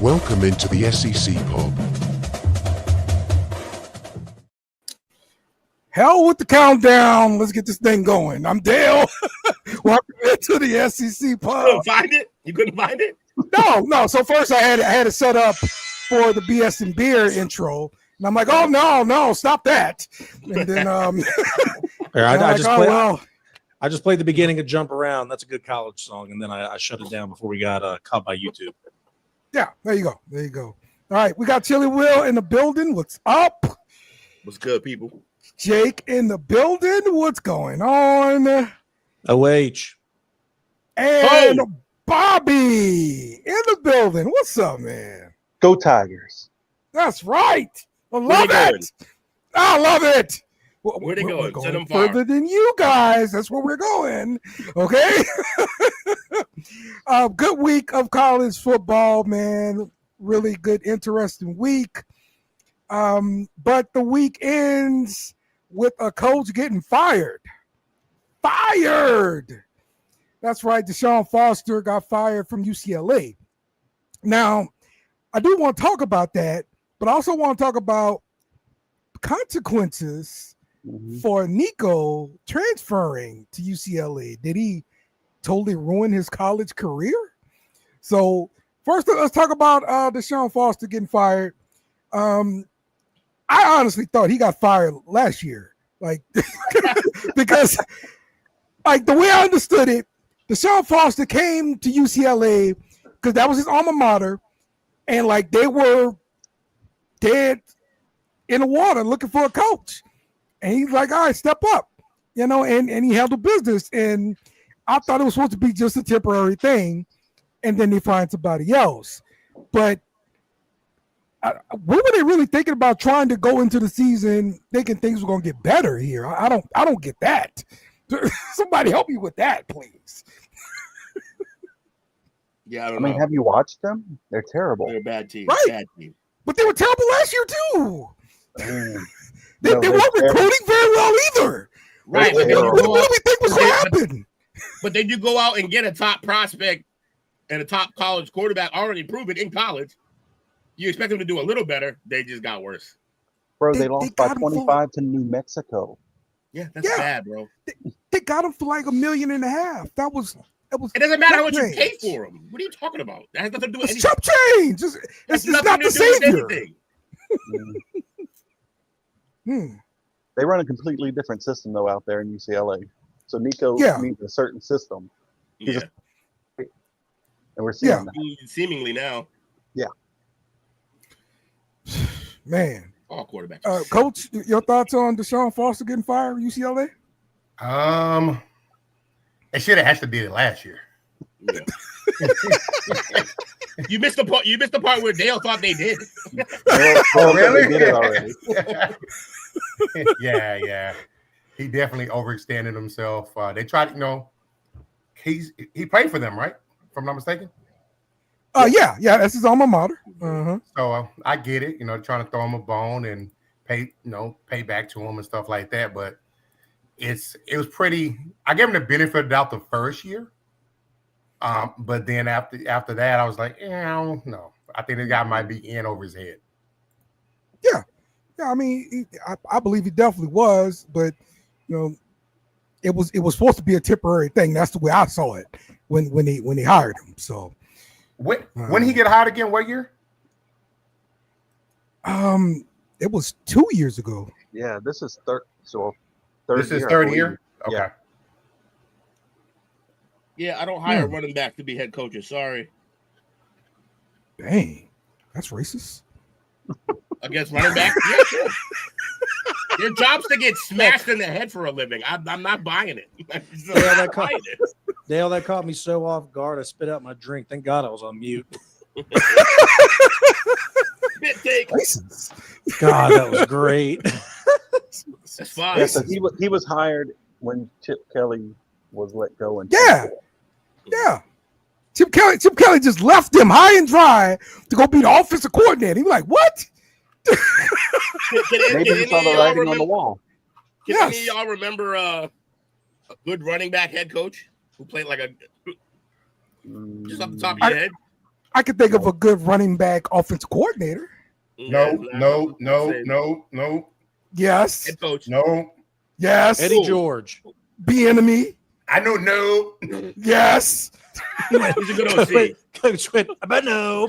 Welcome into the SEC Pod. Hell with the countdown. Let's get this thing going. I'm Dale. Welcome into the SEC Pod. You couldn't find it? You couldn't find it? No. So first I had it set up for the BS and beer intro. And I'm like, oh no, stop that. And then I just played the beginning of Jump Around. That's a good college song. And then I shut it down before we got caught by YouTube. Yeah, there you go. All right, we got Chili Will in the building. What's up? What's good, people? Jake in the building. What's going on? OH. And Bobby in the building. What's up, man? Go Tigers. That's right. I love it. Where they going? We're Send them further far. than you guys. That's where we're going. Okay. Good week of college football, man. Really good, interesting week. But the week ends with a coach getting fired. That's right. Deshaun Foster got fired from UCLA. Now, I do want to talk about that, but I also want to talk about consequences for Nico transferring to UCLA. Did he totally ruin his college career? So first, let's talk about Deshaun Foster getting fired. I honestly thought he got fired last year, like because, like the way I understood it, Deshaun Foster came to UCLA because that was his alma mater, and like they were dead in the water looking for a coach. And he's like, all right, step up, and he handled business. And I thought it was supposed to be just a temporary thing. And then they find somebody else. But what were they really thinking about trying to go into the season thinking things were going to get better here? I don't get that. Somebody help me with that, please. Yeah, I mean, have you watched them? They're terrible. They're a bad team. Right. Bad team. But they were terrible last year, too. They weren't terrible. recruiting very well either. Right. What do we think was going to happen? But then you go out and get a top prospect and a top college quarterback already proven in college. You expect them to do a little better. They just got worse. Bro, they lost by 25 to New Mexico. Yeah, that's bad, bro. They got him for like $1.5 million. That was. It doesn't matter how much you pay for them. What are you talking about? That has nothing to do with it's anything. chump change. It's not the savior. They run a completely different system, though, out there in UCLA. So Nico needs a certain system. Yeah. And we're seeing that. Seemingly now. Yeah. Man. All quarterbacks. Coach, your thoughts on Deshaun Foster getting fired at UCLA? They should have actually did it last year. Yeah. You missed the part where Dale thought they did. Oh, really? They did it already. Yeah. He definitely overextended himself. They tried, he played for them, right? If I'm not mistaken. Yeah, that's his alma mater. So I get it, trying to throw him a bone and pay back to him and stuff like that. But it was pretty. I gave him the benefit of the doubt the first year. But then after that, I was like, no. I think the guy might be in over his head. Yeah. I mean, I believe he definitely was, but it was supposed to be a temporary thing. That's the way I saw it when he hired him. So when he get hired again, what year? It was 2 years ago. Yeah, this is third. This is third year. Okay. Yeah. Yeah, I don't hire running back to be head coaches. Sorry. Dang, that's racist. Against running back? Yeah, sure. Your job's to get smashed in the head for a living. I'm not buying it. Dale, that caught me so off guard. I spit out my drink. Thank God I was on mute. Racist. God, that was great. That's fine. Yeah, so he was hired when Chip Kelly was let go. Yeah. Chip Kelly just left him high and dry to go be the offensive coordinator. He was like, what? Maybe he saw the writing on the wall. Can any of y'all remember a good running back head coach who played like just off the top of your head? I could think of a good running back offensive coordinator. No. Yes. Head coach. No. Yes. Eddie George. Bieniemy. I know no. Yes. He's a good OC. Coach went, but no.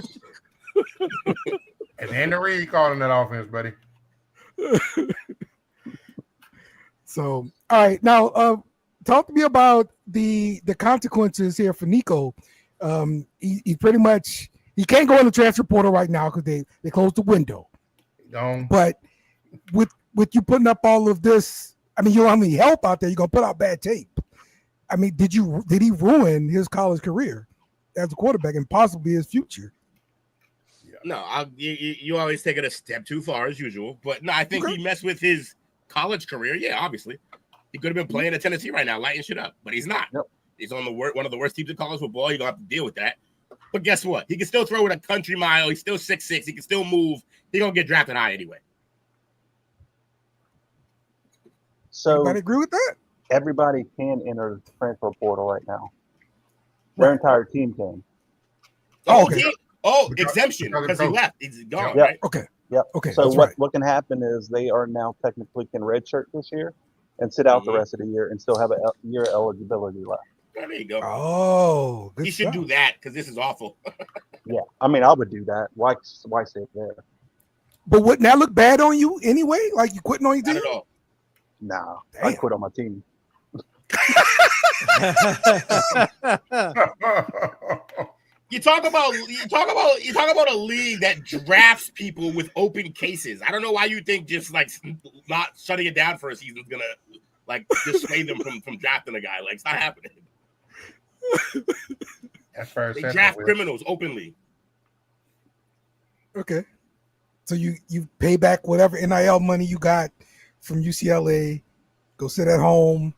And Andy Reid calling that offense, buddy. So, all right. Now, talk to me about the consequences here for Nico. He pretty much he can't go in the transfer portal right now because they closed the window. But with you putting up all of this, I mean, you don't have any help out there. You're gonna put out bad tape. I mean, did he ruin his college career as a quarterback and possibly his future? No, you always take it a step too far as usual. But no, I think he messed with his college career. Yeah, obviously, he could have been playing at Tennessee right now, lighting shit up, but he's not. Yep. He's on one of the worst teams in college football. You're gonna have to deal with that. But guess what? He can still throw it a country mile. He's still 6'6". He can still move. He's gonna get drafted high anyway. So everybody agree with that? Everybody can enter the transfer portal right now. Their entire team can. Oh, okay. Exemption because he left. He's gone, right? Okay. Yep. Okay. So what can happen is they are now technically can redshirt this year and sit out the rest of the year and still have a year eligibility left. Oh, there you go. Oh, good he should do that because this is awful. Yeah, I mean, I would do that. Why sit there? But wouldn't that look bad on you anyway? Like you quitting on your team? Not at all. Nah, I quit on my team. You talk about a league that drafts people with open cases. I don't know why you think just like not shutting it down for a season is gonna like dissuade them from drafting a guy. Like it's not happening. That's fair. They draft criminals openly. Okay. So you pay back whatever NIL money you got from UCLA, go sit at home,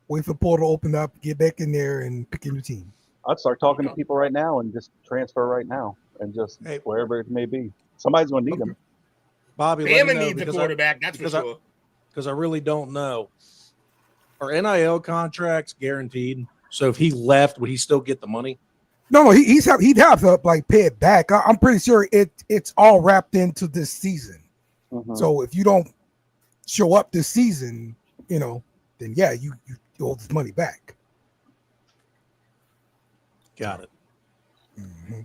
wait for the portal to open up, get back in there and pick a new team. I'd start talking to people right now and just transfer right now and just wherever it may be. Somebody's going to need them. Bobby, Bama needs a quarterback, that's for sure. Because I really don't know. Are NIL contracts guaranteed? So if he left, would he still get the money? No, he'd have to like pay it back. I'm pretty sure it's all wrapped into this season. Mm-hmm. So if you don't show up this season, then yeah, you owe this money back. Got it. Mm-hmm.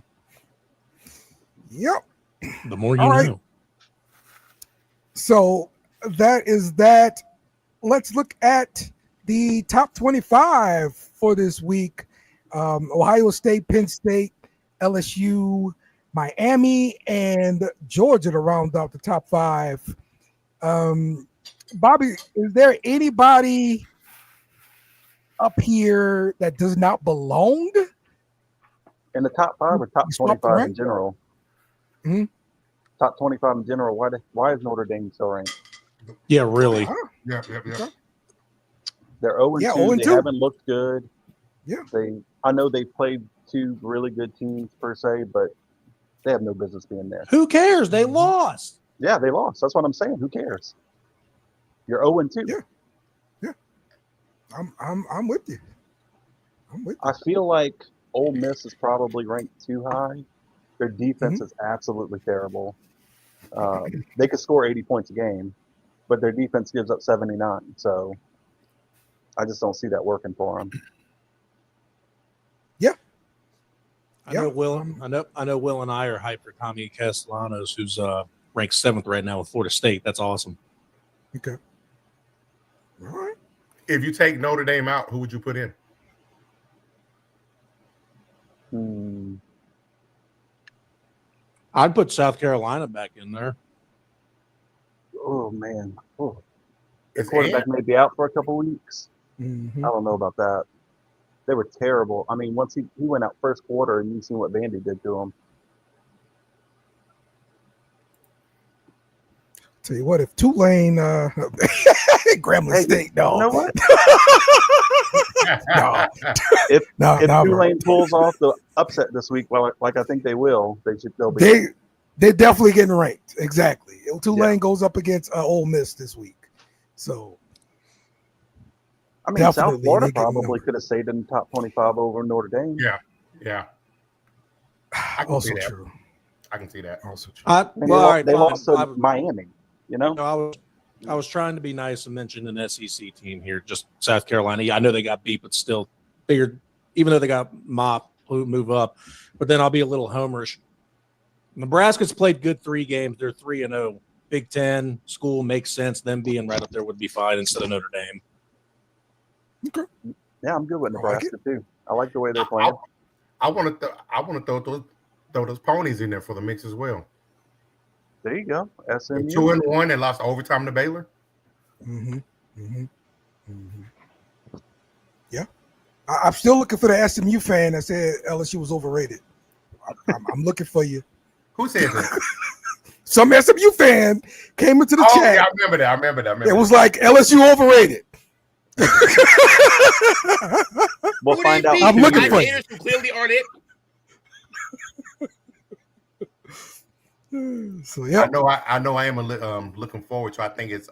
Yep. The more you know. So that is that. Let's look at the top 25 for this week. Ohio State, Penn State, LSU, Miami, and Georgia to round out the top 5. Bobby, is there anybody up here that does not belong? In the top 5 or top 25 in general? Mm-hmm. Top 25 in general. Why is Notre Dame still ranked? Yeah, really. Yeah. They're 0-2. They haven't looked good. Yeah. I know they played 2 really good teams per se, but they have no business being there. Who cares? They lost. Yeah, they lost. That's what I'm saying. Who cares? You're 0-2. Yeah. I'm with you. I feel like Ole Miss is probably ranked too high. Their defense is absolutely terrible. They could score 80 points a game, but their defense gives up 79. So I just don't see that working for them. Yeah. I know Will. I know Will and I are hyped for Tommy Castellanos, who's ranked 7th right now with Florida State. That's awesome. Okay. All right. If you take Notre Dame out, who would you put in? I'd put South Carolina back in there. Oh man. The quarterback may be out for a couple weeks. Mm-hmm. I don't know about that. They were terrible. I mean, once he went out first quarter and you seen what Vandy did to him. Tell you what, if Tulane Grambling State, no. You know what? No. If Tulane pulls off the upset this week, well, like I think they will, they'll be. They're definitely getting ranked. Exactly. Tulane goes up against Ole Miss this week. So, I mean, South Florida probably could have stayed in the top 25 over Notre Dame. Yeah. I can Also see that. true. I can see that. Also true. They lost to Miami. You know, I was trying to be nice and mention an SEC team here, just South Carolina. Yeah, I know they got beat, but still figured, even though they got mopped, move up. But then I'll be a little homerish. Nebraska's played good 3 games. They're 3-0. Big Ten school makes sense. Them being right up there would be fine instead of Notre Dame. Okay. Yeah, I'm good with Nebraska too. I like the way they're playing. I want to throw those ponies in there for the mix as well. There you go. SMU 2-1 and lost overtime to Baylor. Yeah, I'm still looking for the SMU fan that said LSU was overrated. I'm looking for you. Who said that? Some SMU fan came into the chat. Yeah, I remember that. It was like LSU overrated. We'll find out. I'm looking for you. Who clearly aren't it. So yeah, I know. I am looking forward to. I think it's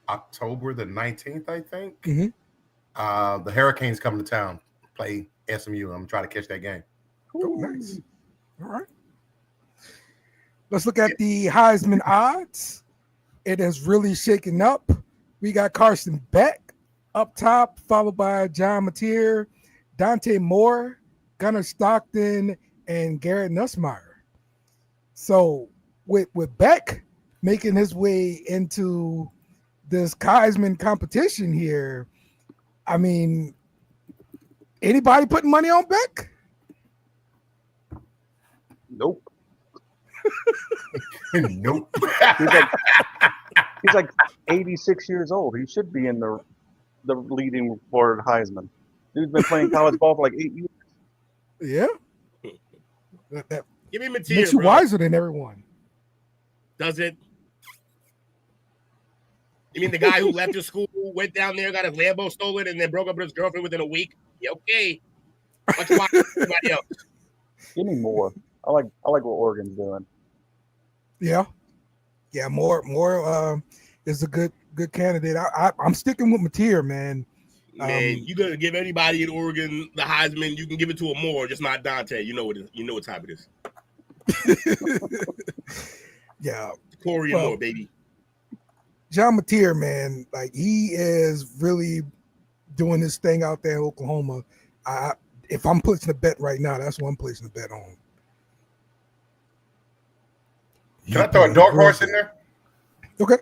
October the 19th. I think the Hurricanes come to town, play SMU. I'm trying to catch that game. Oh, nice. All right. Let's look at the Heisman odds. It has really shaken up. We got Carson Beck up top, followed by John Mateer, Dante Moore, Gunnar Stockton, and Garrett Nussmeier. So with Beck making his way into this Heisman competition here, I mean, anybody putting money on Beck? Nope. Nope. He's like 86 years old. He should be in the leading for Heisman. Dude's been playing college ball for like 8 years. Yeah. That Give me Mateer, makes you bro. wiser than everyone. Does it? You mean the guy who left his school, went down there, got his Lambo stolen, and then broke up with his girlfriend within a week? Yeah, okay. Much wiser than everybody else. Give me more. I like what Oregon's doing. Yeah. More is a good candidate. I'm sticking with Mateer, man. Man, you gonna give anybody in Oregon the Heisman? You can give it to a Moore, just not Dante. You know what type it is. Yeah, Corey and Moore, baby. John Mateer, man, like he is really doing this thing out there in Oklahoma. If I'm placing a bet right now, that's what I'm placing a bet on. Can I throw a dark horse in there? Okay.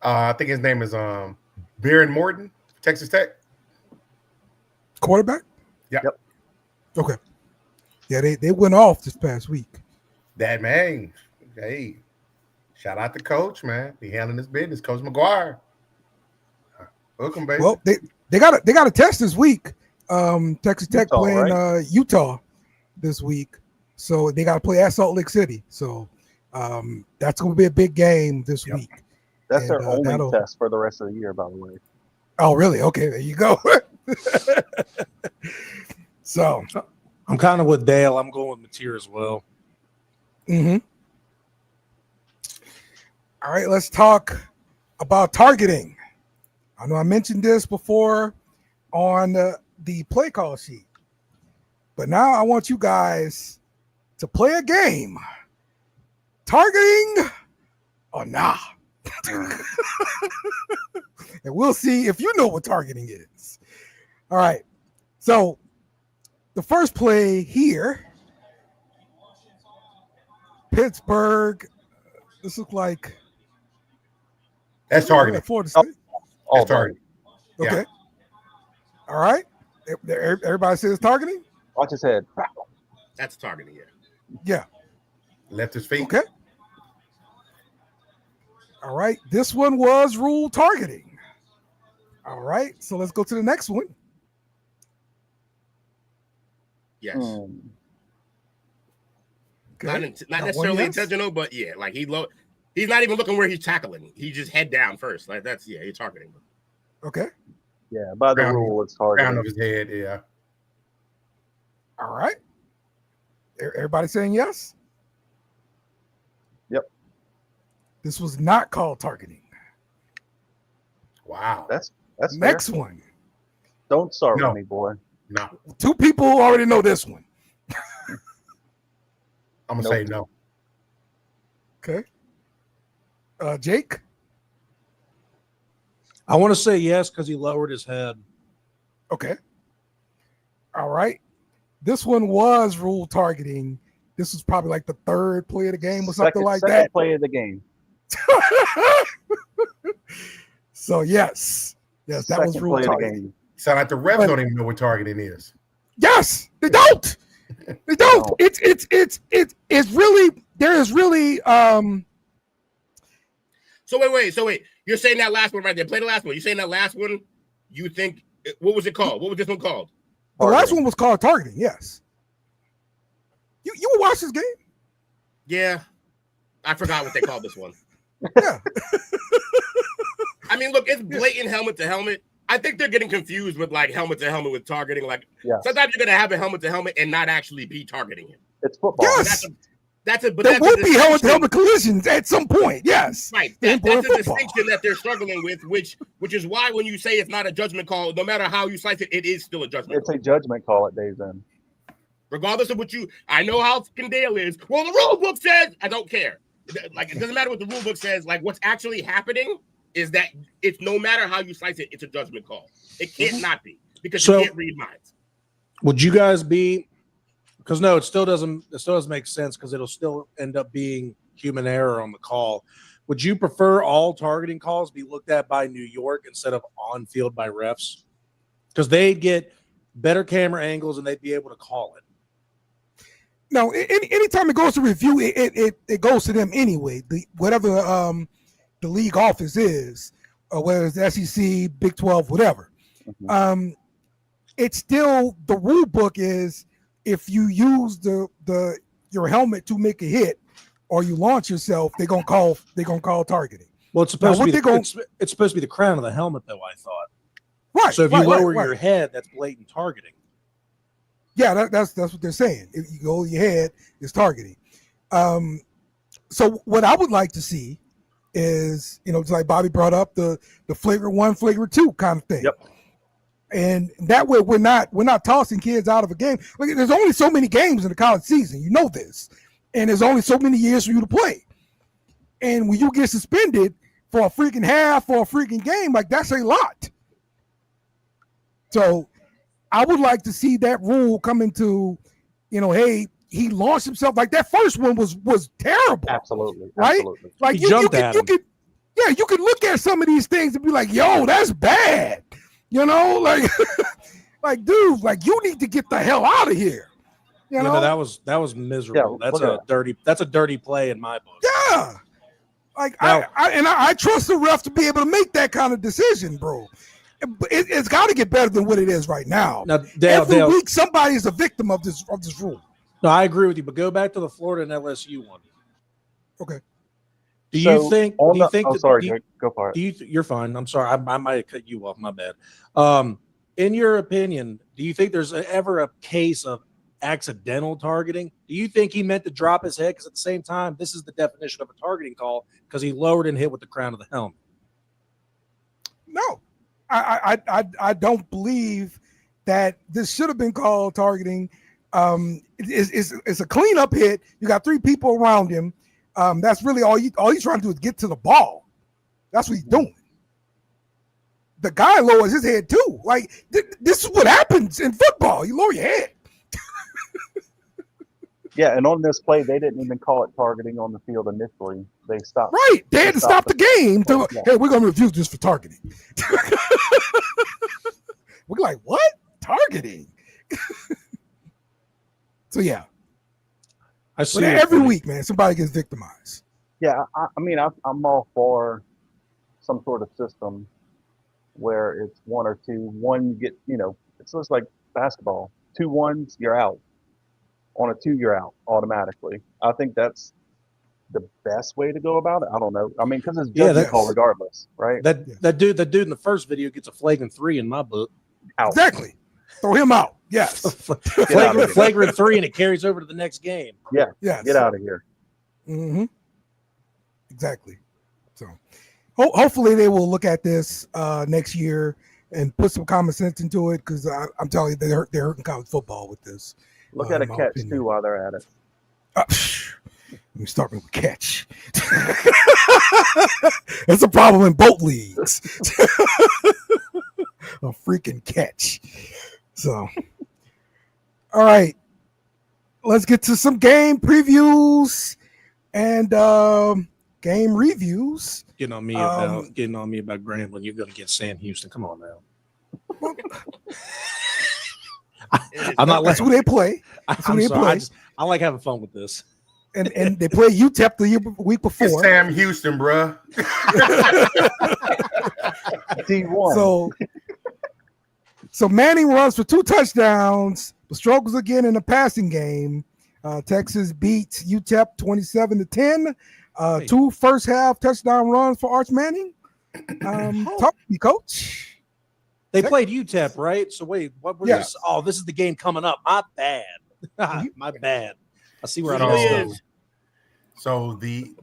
I think his name is Baron Morton, Texas Tech. Quarterback? Yep. Okay. Yeah, they went off this past week. That man. Hey, shout out to Coach, man. He handling his business. Coach McGuire. Welcome, baby. Well, they got a test this week. Texas Tech Utah, playing right? Utah this week. So they got to play at Salt Lake City. So that's going to be a big game this week. That's their only test for the rest of the year, by the way. Oh, really? Okay, there you go. So I'm kind of with Dale. I'm going with Mateer as well. All right, let's talk about targeting. I know I mentioned this before on the play call sheet, but now I want you guys to play a game. Targeting or nah? And we'll see if you know what targeting is. All right. So the first play here, Pittsburgh. This looks like that's targeting. Florida State. That's targeting. Okay. Yeah. All right. Everybody says targeting? Watch his head. That's targeting, yeah. Yeah. Left his feet. Okay. All right. This one was rule targeting. All right. So let's go to the next one. Yes. Okay. Not necessarily intentional, but yeah, like he's not even looking where he's tackling. He just head down first. Like that's he's targeting. Okay. Yeah, by the rule, it's targeting. Round of his head, yeah. All right. Everybody saying yes? Yep. This was not called targeting. Wow. That's Next fair. one. Don't start with me, boy. No. 2 people already know this one. I'm gonna say no. Okay. Jake? I want to say yes because he lowered his head. Okay. All right. This one was rule targeting. This was probably like the third play of the game or something like second that. play of the game. So yes, that Second was rule play of the targeting. game. Sound like the refs don't even know what targeting is. Yes, they don't. They don't. It's really there is really So wait. You're saying that last one right there. Play the last one. You're saying that last one. You think what was it called? What was this one called? The last one was called targeting. Yes. You watch this game? Yeah, I forgot what they called this one. Yeah. I mean, look, it's blatant helmet to helmet. I think they're getting confused with like helmet to helmet with targeting. Like sometimes you're gonna have a helmet to helmet and not actually be targeting him. It's football. Yes. But there will be helmet to helmet collisions at some point. Yes. Right. That's a distinction that they're struggling with, which is why when you say it's not a judgment call, no matter how you slice it, it is still a judgment. It's a judgment call at day's end. Regardless of I know how Dale is. Well, the rule book says I don't care. Like it doesn't matter what the rule book says. Like what's actually happening is that it's no matter how you slice it, it's a judgment call. It can't not be because you can't read minds. Would you guys be? Because no, it still doesn't make sense because it'll still end up being human error on the call. Would you prefer all targeting calls be looked at by New York instead of on field by refs? Because they'd get better camera angles and they'd be able to call it. No, anytime it goes to review, it goes to them anyway. Whatever the league office is, or whether it's the SEC, Big 12, whatever. Mm-hmm. It's still the rule book is if you use your helmet to make a hit or you launch yourself, they're gonna call targeting. Well, it's supposed to be it's supposed to be the crown of the helmet, though. I thought. Right. So if you lower your head, that's blatant targeting. Yeah, that's what they're saying. If you go your head, it's targeting. So what I would like to see is, just like Bobby brought up the flagrant 1, flagrant 2 kind of thing. Yep. And that way we're not tossing kids out of a game. Like there's only so many games in the college season, you know this, and there's only so many years for you to play. And when you get suspended for a freaking half or a freaking game, like that's a lot. So I would like to see that rule come into, hey, he launched himself. Like that first one was terrible. Absolutely. Right? Absolutely. Like you could look at some of these things and be like, yo, that's bad. Like dude, like you need to get the hell out of here. That was miserable. Yeah, that's a dirty play in my book. Yeah. Like I trust the ref to be able to make that kind of decision, bro. It's got to get better than what it is right now. Every week, somebody is a victim of this rule. No, I agree with you, but go back to the Florida and LSU one. Okay. Do you think? Sorry, Jake, go for it. You're fine. I'm sorry. I might have cut you off. My bad. In your opinion, do you think there's ever a case of accidental targeting? Do you think he meant to drop his head? Because at the same time, this is the definition of a targeting call because he lowered and hit with the crown of the helmet. No, I don't believe that this should have been called targeting. It's a cleanup hit. You got 3 people around him. That's really all he's trying to do is get to the ball. That's what he's doing. The guy lowers his head too. Like this is what happens in football. You lower your head. Yeah, and on this play, they didn't even call it targeting on the field initially. They stopped. Right, they had to stop the game. Hey, we're going to review this for targeting. We're like, what? Targeting? So yeah, I see. But every week, man, somebody gets victimized. Yeah, I'm all for some sort of system where it's 1 or 2. 1, you get, it's just like basketball. 2 1s, you're out. On a 2, you're out automatically. I think that's the best way to go about it. I don't know. I mean, because it's judgment call regardless, right? That dude in the first video gets a flagrant 3 in my book. Out. Exactly. Throw him out. Yes. flagrant 3, and it carries over to the next game. Yeah. Yes. Get out of here. Mm-hmm. Exactly. So hopefully they will look at this next year and put some common sense into it because I'm telling you, they're hurting college football with this. Look at a catch too while they're at it. Let me start with catch. That's a problem in boat leagues. A freaking catch. So, all right. Let's get to some game previews and game reviews. Getting on me about Grambling. You're going to get Sam Houston. Come on now. I'm not. That's who they play. That's who they play. I like having fun with this. And they play UTEP the week before. It's Sam Houston, bruh. D1. So Manning runs for 2 touchdowns, but struggles again in the passing game. Texas beats UTEP 27-10. 2 first half touchdown runs for Arch Manning. Talk to me, Coach. They played UTEP, right? So wait, what was this? Oh, this is the game coming up. My bad. My bad. I see where I'm going. So the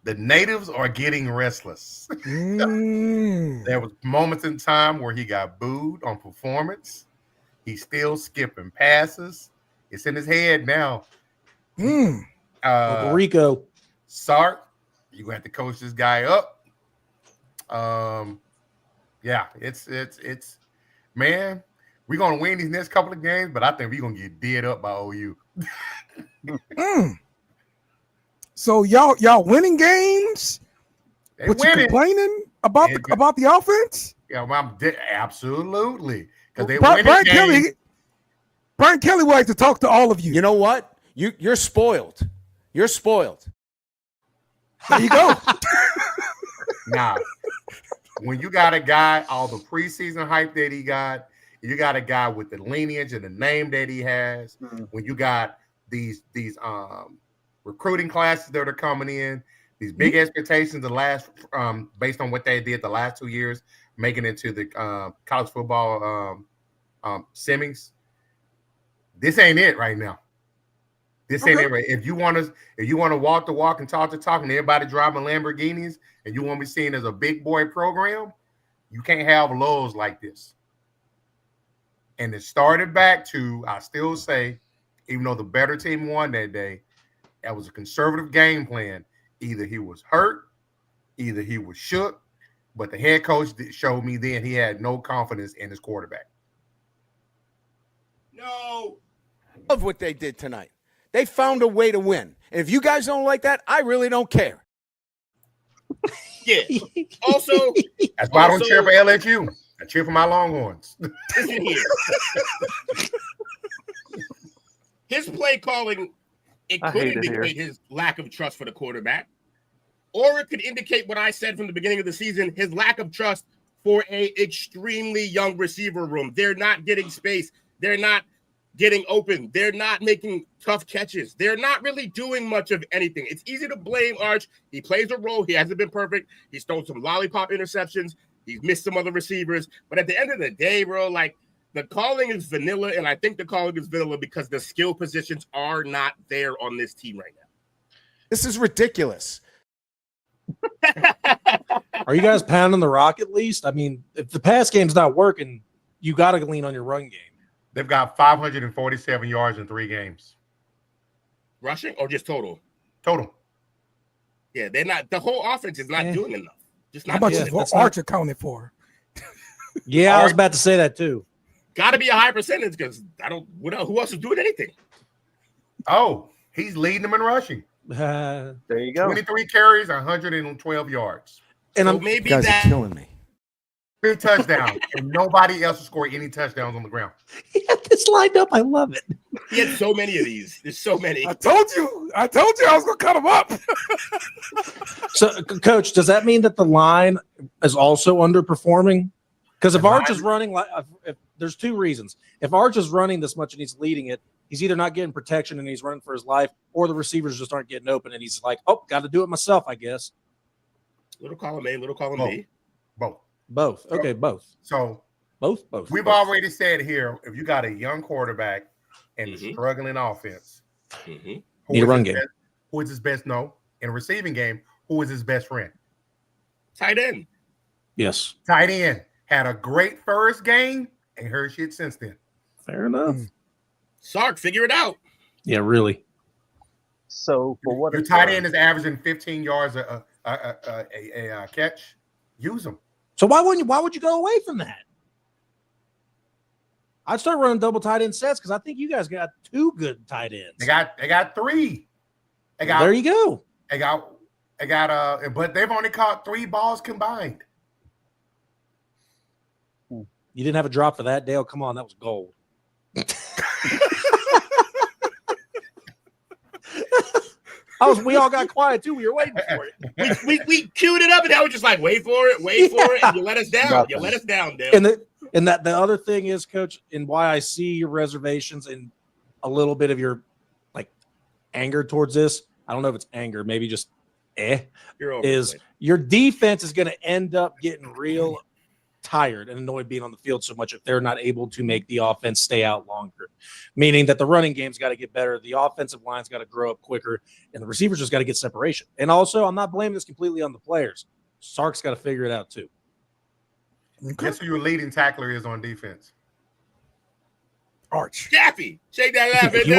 natives are getting restless. There was moments in time where he got booed on performance. He's still skipping passes. It's in his head now. Rico. Sark, you're gonna have to coach this guy up. Yeah, it's man, we're gonna win these next couple of games, but I think we're gonna get dead up by OU. So y'all winning games? They What, winning. you complaining about the offense? Yeah, well, absolutely. Because they Brian games. Kelly would like to talk to all of you. You know what? You're spoiled. You're spoiled. There you go. Nah. When you got a guy, all the preseason hype that he got, you got a guy with the lineage and the name that he has. When you got these recruiting classes that are coming in, these big expectations the last based on what they did the last 2 years, making it to the college football semis. This ain't it right now. This ain't it right. If you want to walk the walk and talk the talk, and everybody driving Lamborghinis, and you want to be seen as a big boy program, you can't have lows like this. And it started back to, I still say, even though the better team won that day, that was a conservative game plan. Either he was hurt, either he was shook, but the head coach showed me then he had no confidence in his quarterback. No. Love what they did tonight. They found a way to win. And if you guys don't like that, I really don't care. Yeah. Also, that's why I don't cheer for LSU. I cheer for my Longhorns. Listen here. His play calling, it could indicate his lack of trust for the quarterback, or it could indicate what I said from the beginning of the season, his lack of trust for a extremely young receiver room. They're not getting space. They're not getting open. They're not making tough catches. They're not really doing much of anything. It's easy to blame Arch. He plays a role. He hasn't been perfect. He's thrown some lollipop interceptions. He's missed some other receivers. But at the end of the day, bro, like, the calling is vanilla, and I think the calling is vanilla because the skill positions are not there on this team right now. This is ridiculous. Are you guys pounding the rock at least? I mean, if the pass game's not working, you got to lean on your run game. They've got 547 yards in 3 games. Rushing or just total? Total. Yeah, they're not. The whole offense is not doing enough. Just not. How much is Arch accounted for? Yeah, I was about to say that too. Got to be a high percentage because I don't. Who else is doing anything? Oh, he's leading them in rushing. There you go. 23 carries, 112 yards. And so maybe you guys that are killing me. 3 touchdowns, and nobody else will score any touchdowns on the ground. He had this lined up. I love it. He had so many of these. There's so many. I told you I was gonna cut him up. So, Coach, does that mean that the line is also underperforming? Because if Arch is running, if there's 2 reasons. If Arch is running this much and he's leading it, he's either not getting protection and he's running for his life, or the receivers just aren't getting open and he's like, "Oh, got to do it myself, I guess." Little column A, little column B. Both. Okay, both. So both. We've already said here, if you got a young quarterback and a struggling offense, need a run game. Who is his best? No, in a receiving game, who is his best friend? Tight end. Yes. Tight end had a great first game and heard shit since then. Fair enough. Sark, figure it out. Yeah, really. So for what your it's tight worth, end is averaging 15 yards a catch. Use them. So why would you go away from that? I'd start running double tight end sets because I think you guys got 2 good tight ends. They got 3. There you go. But they've only caught 3 balls combined. You didn't have a drop for that, Dale. Come on, that was gold. We all got quiet too. We were waiting for it. We queued it up, and I was just like, wait for it, and you let us down. You let us down, Dale. And the other thing is, Coach, and why I see your reservations and a little bit of your like anger towards this. I don't know if it's anger, maybe just is your defense is going to end up getting real tired and annoyed being on the field so much if they're not able to make the offense stay out longer, meaning that the running game's got to get better, the offensive line's got to grow up quicker, and the receivers just got to get separation. And also, I'm not blaming this completely on the players. Sark's got to figure it out too. Guess who your leading tackler is on defense? Arch. Daffy. Shake that laugh, Daffy.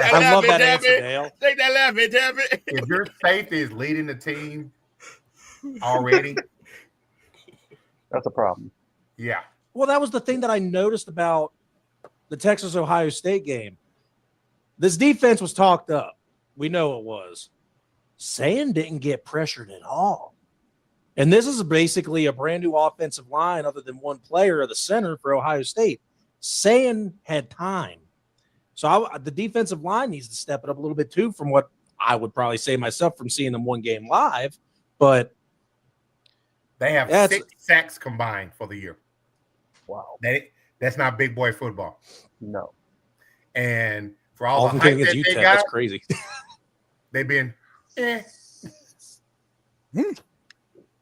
I love that answer, Dale. Shake that laugh, Daffy. If your safety is leading the team already, that's a problem. Yeah. Well, that was the thing that I noticed about the Texas-Ohio State game. This defense was talked up. We know it was. Sayin didn't get pressured at all. And this is basically a brand new offensive line other than one player at the center for Ohio State. Sayin had time. So the defensive line needs to step it up a little bit too from what I would probably say myself from seeing them one game live. But they have 6 sacks combined for the year. Wow. That's not big boy football. No. And for all the hype that they got, that's crazy. They've been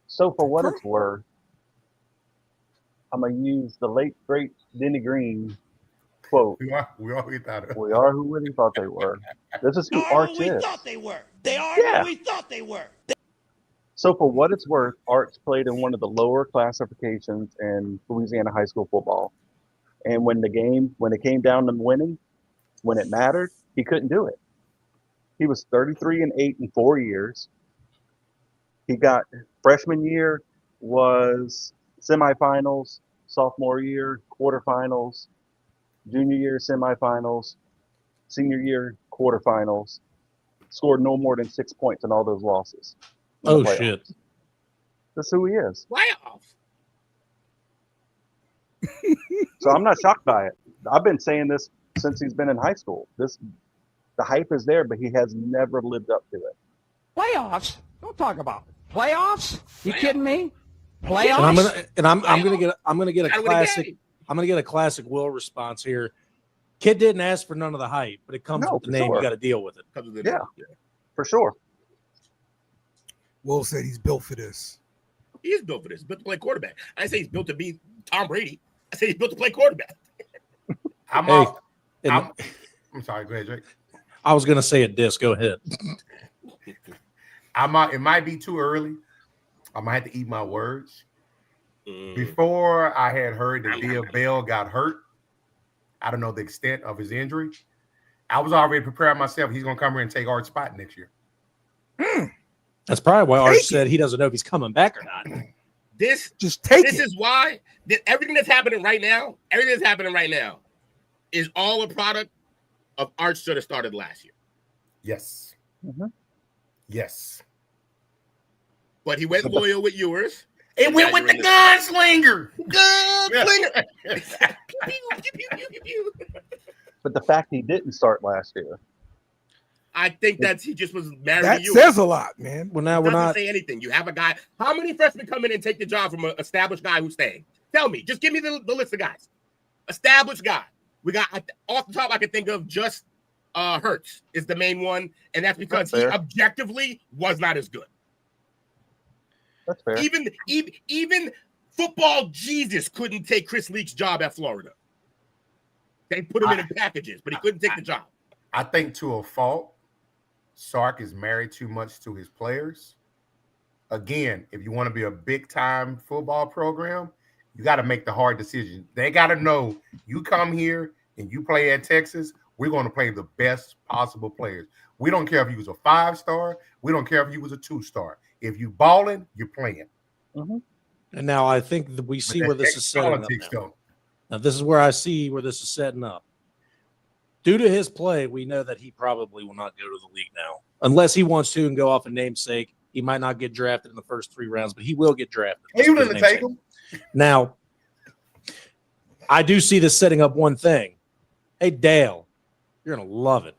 So for what it's worth, I'm going to use the late, great Denny Green quote. We are who we thought it. We are who we thought they were. This is who Arch is. We thought they were. They are who we thought they were. So for what it's worth, Arch played in one of the lower classifications in Louisiana high school football. And when it came down to winning, when it mattered, he couldn't do it. He was 33-8 in 4 years. He got freshman year was semifinals, sophomore year, quarterfinals, junior year, semifinals, senior year, quarterfinals, scored no more than 6 points in all those losses. Oh, shit. That's who he is. Playoffs. So I'm not shocked by it. I've been saying this since he's been in high school. The hype is there, but he has never lived up to it. Playoffs? Don't talk about it. Playoffs? You kidding me? Playoffs? I'm gonna get a classic Will response here. Kid didn't ask for none of the hype, but it comes with the name. Sure. You got to deal with it. Yeah, for sure. Will said he's built for this. He is built for this. He's built to play quarterback. I say he's built to be Tom Brady. I say he's built to play quarterback. I'm sorry. Go ahead, Drake. I was gonna say a diss. Go ahead. It might be too early. I might have to eat my words. Before I had heard that Dia Bell got hurt, I don't know the extent of his injury. I was already preparing myself. He's going to come here and take Art's spot next year. That's probably why Art said he doesn't know if he's coming back or not. This is why everything that's happening right now is all a product of Art should have started last year. Yes. Mm-hmm. Yes. But he went loyal with yours. It went with the gunslinger. But the fact he didn't start last year. I think he just was married to you. That says a lot, man. Well, now we're not say anything. You have a guy. How many freshmen come in and take the job from an established guy who's staying? Tell me. Just give me the list of guys. Established guy. We got off the top. I can think of just Hurts is the main one, and that's because he objectively was not as good. That's fair. Even football Jesus couldn't take Chris Leach's job at Florida. They put him in packages, but he couldn't take the job. I think to a fault, Sark is married too much to his players. Again, if you want to be a big-time football program, you got to make the hard decision. They got to know you come here and you play at Texas, we're going to play the best possible players. We don't care if you was a 5-star. We don't care if you was a 2-star. If you balling, you're playing. Mm-hmm. And now I think that we see where this is setting up now. Now, this is where I see where this is setting up. Due to his play, we know that he probably will not go to the league now. Unless he wants to and go off a namesake. He might not get drafted in the first 3 rounds, but he will get drafted. You didn't take him. Now, I do see this setting up one thing. Hey, Dale, you're going to love it.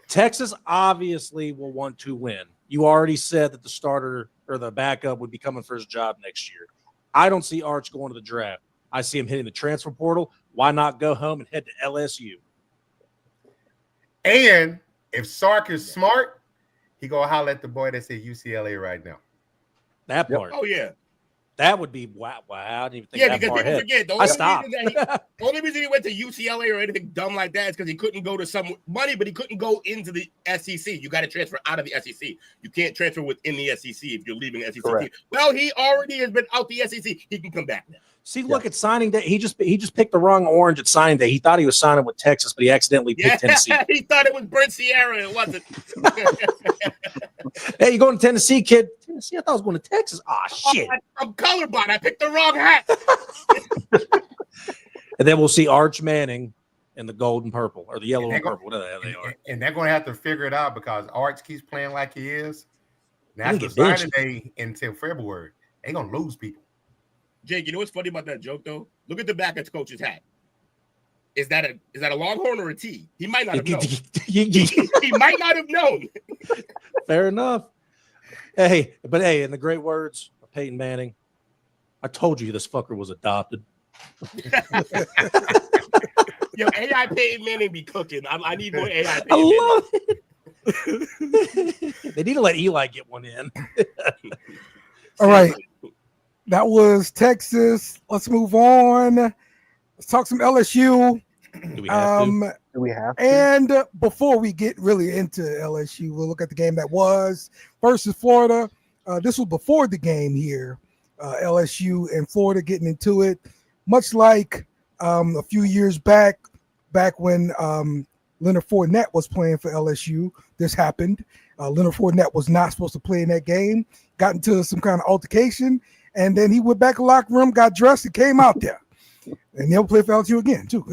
Texas obviously will want to win. You already said that the starter or the backup would be coming for his job next year. I don't see Arch going to the draft. I see him hitting the transfer portal. Why not go home and head to LSU? And if Sark is smart, he go holler at the boy that's at UCLA right now. That part. Oh, yeah. That would be wow. I didn't even think Yeah, that because far people ahead. forget. The only reason he went to UCLA or anything dumb like that is because he couldn't go to some money, but he couldn't go into the SEC. You got to transfer out of the SEC. You can't transfer within the SEC if you're leaving the SEC. Correct. Well, he already has been out the SEC. He can come back now. See, look at signing day. He just picked the wrong orange at signing day. He thought he was signing with Texas, but he accidentally picked Tennessee. He thought it was Brent Sierra. It wasn't. Hey, you going to Tennessee, kid? Tennessee? I thought I was going to Texas. Ah, shit. I'm colorblind. I picked the wrong hat. And then we'll see Arch Manning in the gold and purple or the yellow and purple, whatever the hell they are. And they're going to have to figure it out because Arch keeps playing like he is. That's the signing day until February. They're going to lose people. Jake, you know what's funny about that joke though? Look at the back of the coach's hat. Is that a Longhorn or a T? He might not have known. He might not have known. Fair enough. Hey, in the great words of Peyton Manning, I told you this fucker was adopted. Yo, AI Peyton Manning be cooking. I need more AI Peyton I love it. They need to let Eli get one in. All right. That was Texas. Let's move on. Let's talk some LSU. Do we have to? Do we have to? And before we get really into LSU, we'll look at the game that was versus Florida. This was before the game here. LSU and Florida getting into it, much like a few years back when Leonard Fournette was playing for LSU. This happened. Leonard Fournette was not supposed to play in that game. Got into some kind of altercation. And then he went back to the locker room, got dressed, and came out there. And they'll play for LSU again, too.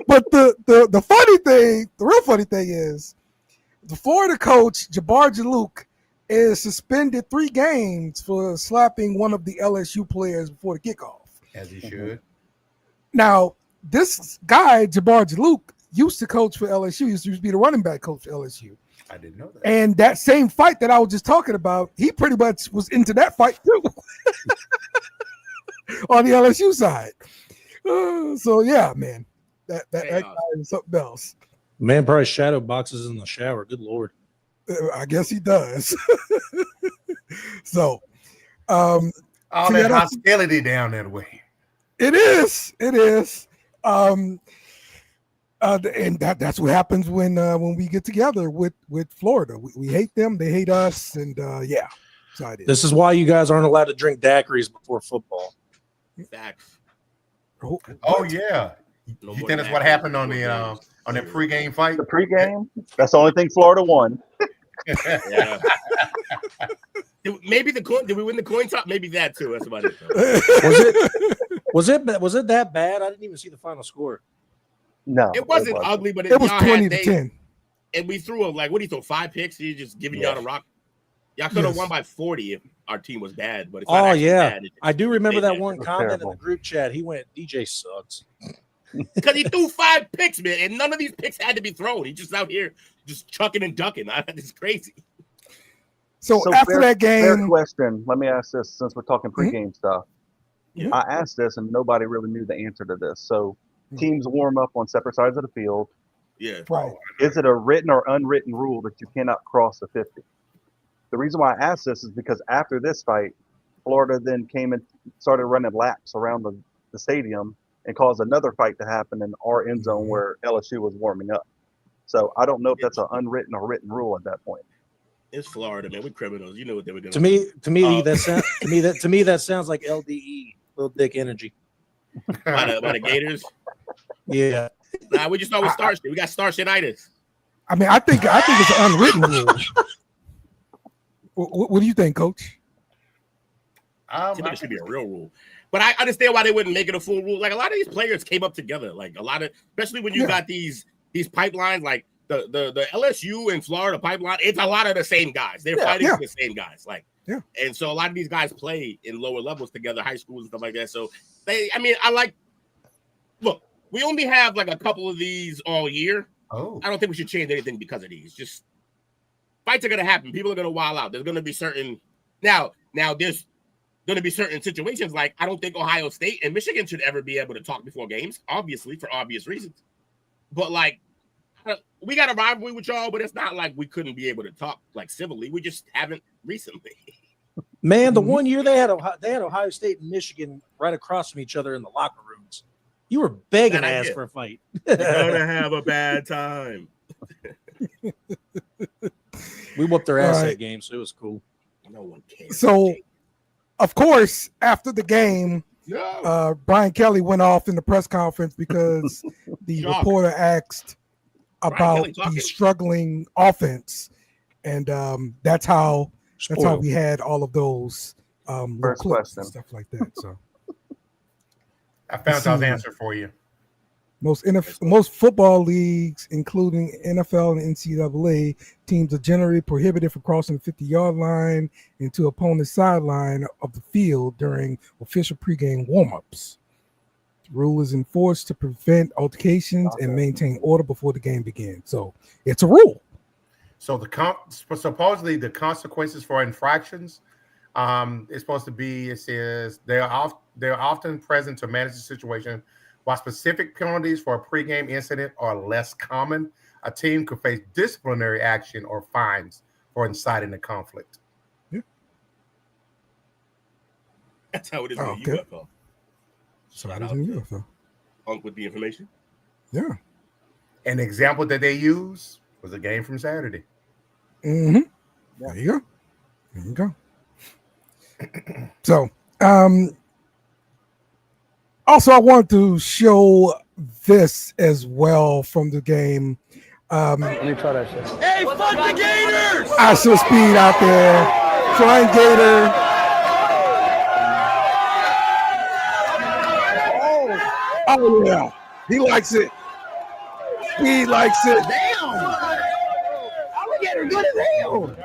But the funny thing, the real funny thing is, the Florida coach, Jabbar Jalouk, is suspended 3 games for slapping one of the LSU players before the kickoff. As he should. Now, this guy, Jabbar Jalouk, used to coach for LSU. He used to be the running back coach for LSU. I didn't know that. And that same fight that I was just talking about, he pretty much was into that fight too on the LSU side. So yeah, man, that guy is something else. Man probably shadow boxes in the shower. Good Lord. I guess he does. So, all that hostility down that way. It is. And that's what happens when we get together with Florida. We hate them, they hate us, and yeah. So this is why you guys aren't allowed to drink daiquiris before football. Facts. Oh yeah. You think that's what happened on the pregame fight? The pregame? That's the only thing Florida won. Yeah. Maybe did we win the coin toss? Maybe that too. That's about it. Was it that bad? I didn't even see the final score. No, it wasn't ugly, but it was 20-10. And we threw what do you throw 5 picks? You're just giving y'all a rock. Y'all could have won by 40 if our team was bad, but it's not bad. I do remember that one comment in the group chat. He went, DJ sucks. Because he threw 5 picks, man, and none of these picks had to be thrown. He's just out here just chucking and ducking. It's crazy. So after that game, fair question. Let me ask this since we're talking pregame stuff. Yeah. I asked this and nobody really knew the answer to this. So teams warm up on separate sides of the field. Yeah. Right. Is it a written or unwritten rule that you cannot cross the 50? The reason why I asked this is because after this fight, Florida then came and started running laps around the stadium and caused another fight to happen in our end zone where LSU was warming up. So I don't know if that's an unwritten or written rule at that point. It's Florida, man. We're criminals. You know what they were doing. To me, that sounds like LDE, little dick energy. by the Gators. Yeah. Nah, we just know with star shit. We got star shititis. I mean, I think it's an unwritten rule. What do you think, Coach? I think it should be a real rule. But I understand why they wouldn't make it a full rule. Like a lot of these players came up together. Like a lot of, especially when you got these pipelines, like the LSU and Florida pipeline. It's a lot of the same guys. They're fighting for the same guys. Like, and so a lot of these guys play in lower levels together, high schools and stuff like that. So look, we only have like a couple of these all year. Oh, I don't think we should change anything because of these. Just fights are going to happen. People are going to wild out. There's going to be certain now there's going to be certain situations like I don't think Ohio State and Michigan should ever be able to talk before games, obviously for obvious reasons. But like we got a rivalry with y'all, but it's not like we couldn't be able to talk like civilly. We just haven't recently. Man, the one year they had Ohio State and Michigan right across from each other in the locker rooms. You were begging ass for a fight. You're gonna have a bad time. We whooped their ass that game, so it was cool. No one cares. So, of course, after the game, Brian Kelly went off in the press conference because the reporter asked about the struggling offense, and that's how we had all of those first question and stuff like that. So. I found out the answer for you. Most football leagues, including NFL and NCAA, teams are generally prohibited from crossing the 50-yard line into opponent's sideline of the field during official pregame warm-ups. The rule is enforced to prevent altercations and maintain order before the game begins. So it's a rule. So supposedly the consequences for infractions is supposed to be. It says they're often present to manage the situation. While specific penalties for a pregame incident are less common, a team could face disciplinary action or fines for inciting a conflict. Yeah. That's how it is in the UFL. So that is in the UFL. With the information. Yeah. An example that they use was a game from Saturday. Mm-hmm. There you go. So, also, I want to show this as well from the game. Let me try that shit. Hey, fuck the Gators! I saw Speed out there. Flying Gator. Oh, yeah. He likes it. Speed likes it. Damn! Alligator good as hell.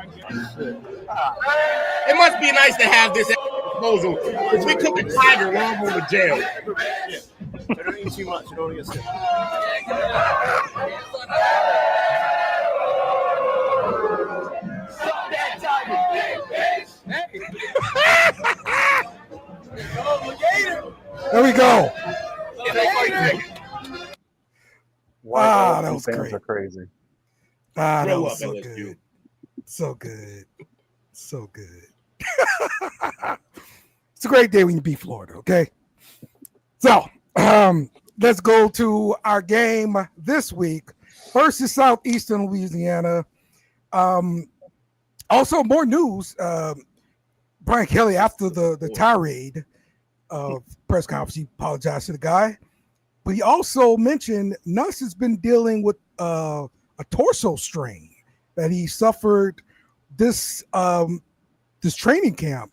It must be nice to have this disposal. If we cook a tiger, we're all going to jail. I don't eat too much. You don't get sick. There we go. Wow, that was fans great. are crazy. That was so good. So good. So good. It's a great day when you beat Florida, okay? So, let's go to our game this week versus Southeastern Louisiana. Also, more news. Brian Kelly, after the tirade of press conference, he apologized to the guy. But he also mentioned Nuss has been dealing with a torso strain that he suffered this training camp.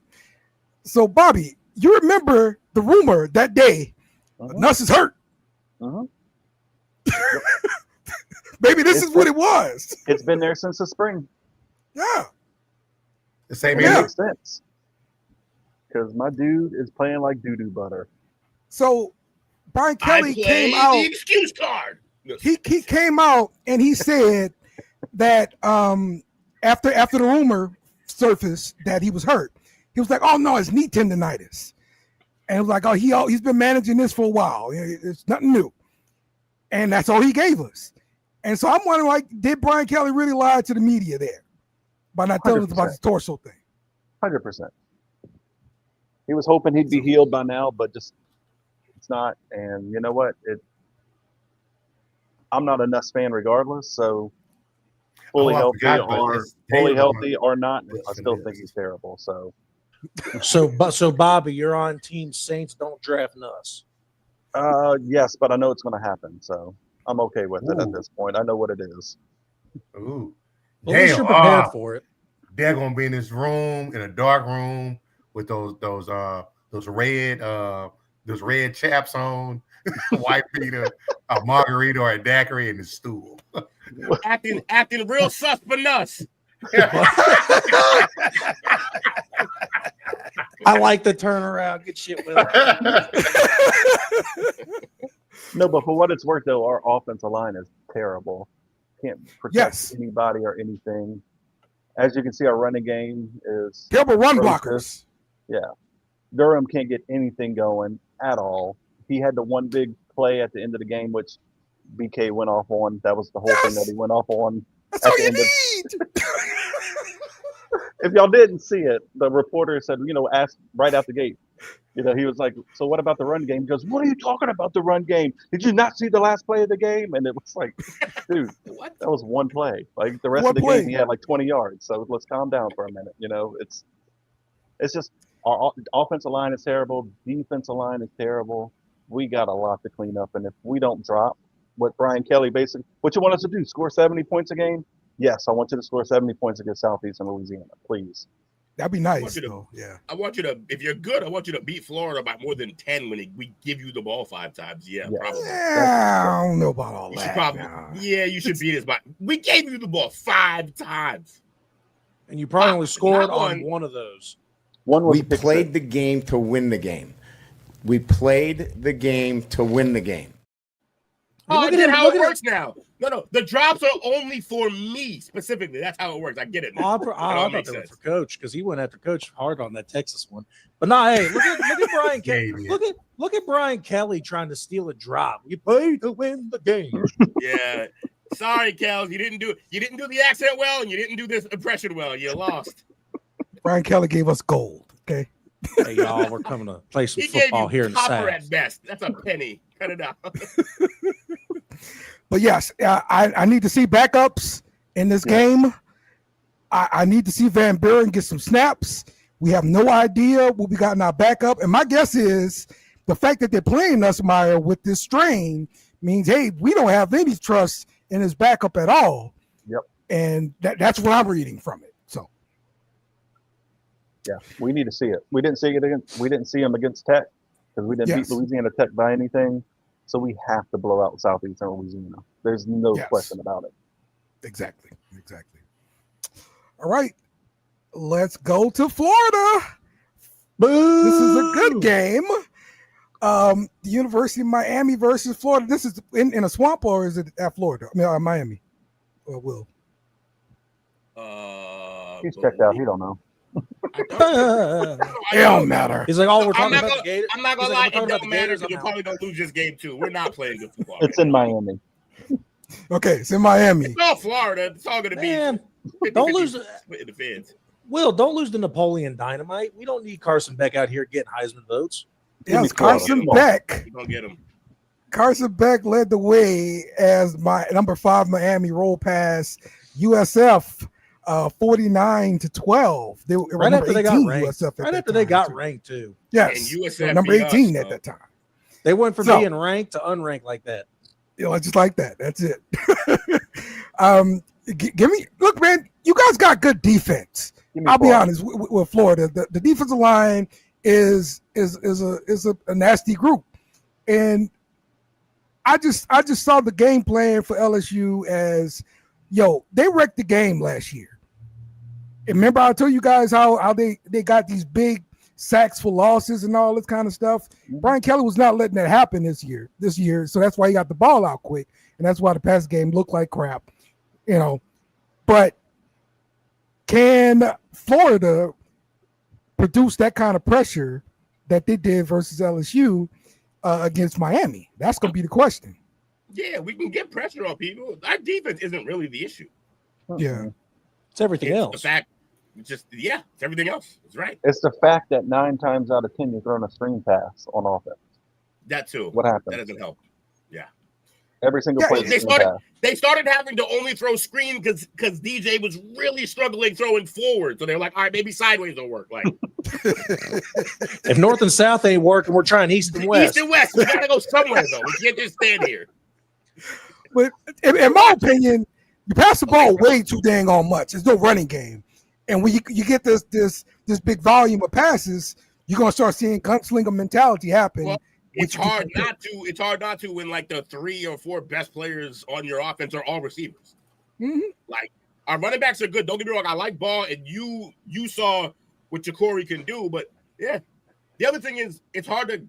So, Bobby, you remember the rumor that day, Nuss is hurt. Maybe this is what it was. It's been there since the spring. Yeah. The same It makes sense. Because my dude is playing like doo-doo butter. So, Brian Kelly came out. The excuse card. He came out and he said that after the rumor surfaced that he was hurt, he was like, "Oh no, it's knee tendonitis," and it was like, "Oh, he's been managing this for a while. It's nothing new," and that's all he gave us. And so I'm wondering, like, did Brian Kelly really lie to the media there by not telling us about his torso thing? 100%. He was hoping he'd be healed by now, but just it's not. And you know what? I'm not a Nuss fan regardless, so fully healthy or not, I still think he's terrible. So Bobby, you're on Team Saints. Don't draft Nuss. Yes, but I know it's going to happen, so I'm okay with it at Ooh. this point. I know what it is. Ooh. Well, at least you're prepared for it. They're gonna be in this room, in a dark room, with those red chaps on, white beater, a margarita or a daiquiri, and a stool. acting real sus for us. I like the turnaround. Good shit, Will. No, but for what it's worth, though, our offensive line is terrible. Can't protect anybody or anything. As you can see, our running game is terrible run blockers. Yeah. Durham can't get anything going at all. He had the one big play at the end of the game, which BK went off on. That was the whole thing that he went off on. That's all you need. If y'all didn't see it, the reporter said, asked right out the gate. He was like, so what about the run game? He goes, what are you talking about the run game? Did you not see the last play of the game? And it was like, dude, that was one play. Like the rest of the game, he had like 20 yards. So let's calm down for a minute. It's just our offensive line is terrible. Defensive line is terrible. We got a lot to clean up. And if we don't drop what Brian Kelly what you want us to do, score 70 points a game? Yes, I want you to score 70 points against Southeastern Louisiana, please. That'd be nice. Yeah. I want you to, if you're good, I want you to beat Florida by more than 10 when we give you the ball 5 times. Yeah, probably. Yeah, I don't know about all that. You should beat us by. We gave you the ball 5 times. And you probably only scored on one of those. We played the game to win the game. We played the game to win the game. Oh, look at how it works now. No, the drops are only for me specifically. That's how it works. I get it. I thought they were for Coach because he went after Coach hard on that Texas one. But no, hey, look at Brian Kelly. Look at Brian Kelly trying to steal a drop. You play to win the game. Yeah. Sorry, Kels. You didn't do the accent well, and you didn't do this impression well. You lost. Brian Kelly gave us gold. Okay. Hey y'all, we're coming to play some football here in the South. At best. That's a penny. Cut it out. But yes, I need to see backups in this game. I need to see Van Buren get some snaps. We have no idea what we got in our backup. And my guess is the fact that they're playing Nussmeier with this strain means, hey, we don't have any trust in his backup at all. Yep. And that's what I'm reading from it. So. Yeah, we need to see it. We didn't see him against Tech because we didn't beat Louisiana Tech by anything. So we have to blow out Southeastern Louisiana. There's no question about it. Exactly. All right. Let's go to Florida. Boo! This is a good game. The University of Miami versus Florida. This is in a swamp, or is it at Florida? I mean, Miami. Or Will? He's checked out. He don't know. It don't matter. He's like, we're talking about the Gators. I'm not gonna lie, it don't matter because you're probably gonna lose this game too. We're not playing good football. It's in Miami. Okay, it's in Miami. It's all Florida. It's all gonna be. Don't lose in the fence. Will, don't lose to Napoleon Dynamite. We don't need Carson Beck out here getting Heisman votes. Yes, Carson Beck. You don't get him. Carson Beck led the way as my number 5 Miami roll past USF 49-12. They were right after they got ranked. USF right after they got ranked too. Yes, and USF number 18 at that time. They went from being ranked to unranked like that. Just like that. That's it. Give me look, man. You guys got good defense. I'll be honest with Florida. The defensive line is a nasty group, and I just saw the game plan for LSU as, they wrecked the game last year. And remember, I told you guys how they got these big sacks for losses and all this kind of stuff. Brian Kelly was not letting that happen this year. So that's why he got the ball out quick, and that's why the pass game looked like crap. But can Florida produce that kind of pressure that they did versus LSU against Miami? That's going to be the question. Yeah, we can get pressure on people. Our defense isn't really the issue. Yeah. It's everything else. The fact, it's everything else. It's right. It's the fact that 9 times out of 10 you're throwing a screen pass on offense. That too. What happened? That doesn't help. Yeah. Every single Yeah, play. They started having to only throw screen because DJ was really struggling throwing forward. So they're like, all right, maybe sideways will work. Like, if north and south ain't working, we're trying east and west. East and west. We gotta go somewhere though. We can't just stand here. But in my opinion, you pass the ball way too dang on much. There's no running game, and when you get this big volume of passes, you're gonna start seeing gunslinger mentality happen. Well, it's hard not to. It's hard not to when like the 3 or 4 best players on your offense are all receivers. Mm-hmm. Like our running backs are good. Don't get me wrong. I like Ball, and you saw what Ja'Cory can do. But yeah, the other thing is it's hard to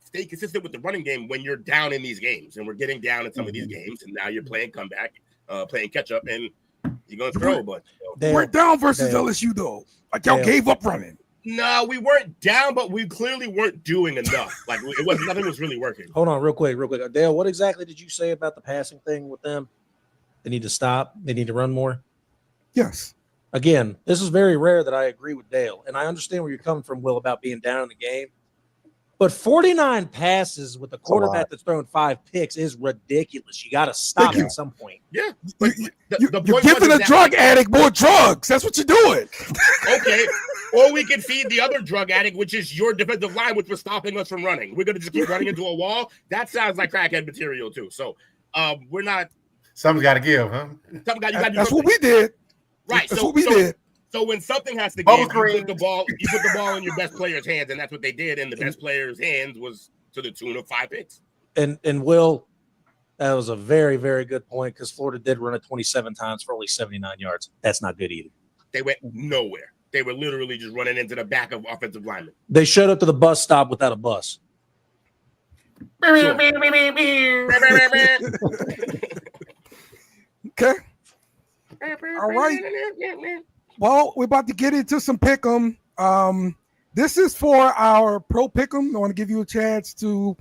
stay consistent with the running game when you're down in these games, and we're getting down in some of these games, and now you're playing comeback, playing catch up, and you're gonna throw a bunch. We're down versus LSU though. Like y'all gave up running. No, we weren't down, but we clearly weren't doing enough. Like nothing was really working. Hold on, real quick. Dale, what exactly did you say about the passing thing with them? They need to stop. They need to run more. Yes. Again, this is very rare that I agree with Dale, and I understand where you're coming from, Will, about being down in the game. But 49 passes with a quarterback that's thrown 5 picks is ridiculous. You got to stop at some point. Yeah. You're giving a drug addict more drugs. That's what you're doing. Okay. Or we can feed the other drug addict, which is your defensive line, which was stopping us from running. We're going to just keep running into a wall. That sounds like crackhead material, too. So we're not. Something's got to give, huh? That's what we did. Right. That's what we did. So when something has to give, you put the ball in your best player's hands, and that's what they did. And the best player's hands was to the tune of 5 picks. And Will, that was a very, very good point because Florida did run it 27 times for only 79 yards. That's not good either. They went nowhere. They were literally just running into the back of offensive linemen. They showed up to the bus stop without a bus. Sure. Okay. All right. Well, we're about to get into some pick'em. This is for our pro pick'em. I want to give you a chance to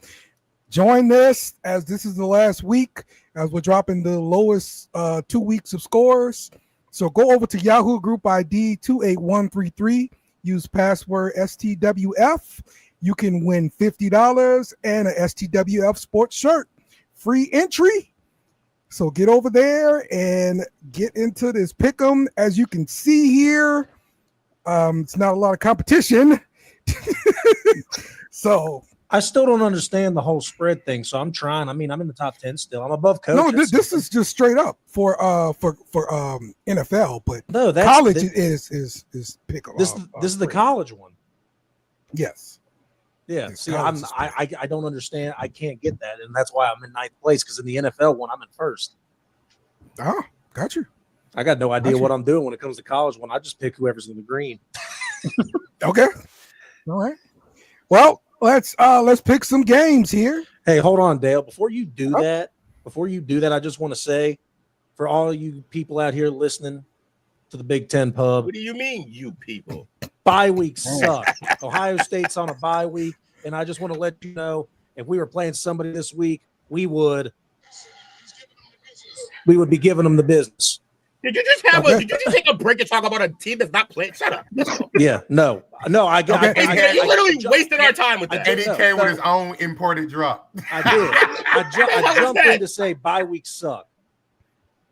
join this, as this is the last week, as we're dropping the lowest 2 weeks of scores. So go over to Yahoo Group ID 28133. Use password STWF. You can win $50 and a STWF sports shirt. Free entry. So get over there and get into this pick'em. As you can see here, it's not a lot of competition. So I still don't understand the whole spread thing. So I'm trying. I mean, I'm in the top 10 still. I'm above coaches. No, this is just straight up for NFL, but no, that's college is pick'em. This is the college one. Yes. Yeah. See, I don't understand. I can't get that, and that's why I'm in 9th place, because in the NFL one, I'm in 1st. Oh, got you. I got no idea what I'm doing when it comes to college one. I just pick whoever's in the green. Okay. All right. Well, let's pick some games here. Hey, hold on, Dale. Before you do that, I just want to say, for all you people out here listening to the Big Ten Pub, what do you mean, you people? Bye weeks suck. Ohio State's on a bye week, and I just want to let you know, if we were playing somebody this week, we would be giving them the business. Did you just take a break and talk about a team that's not playing? Shut up. Yeah, no. You literally wasted our time with that. And he came with his own imported drop. I did. I jumped in to say bye weeks suck.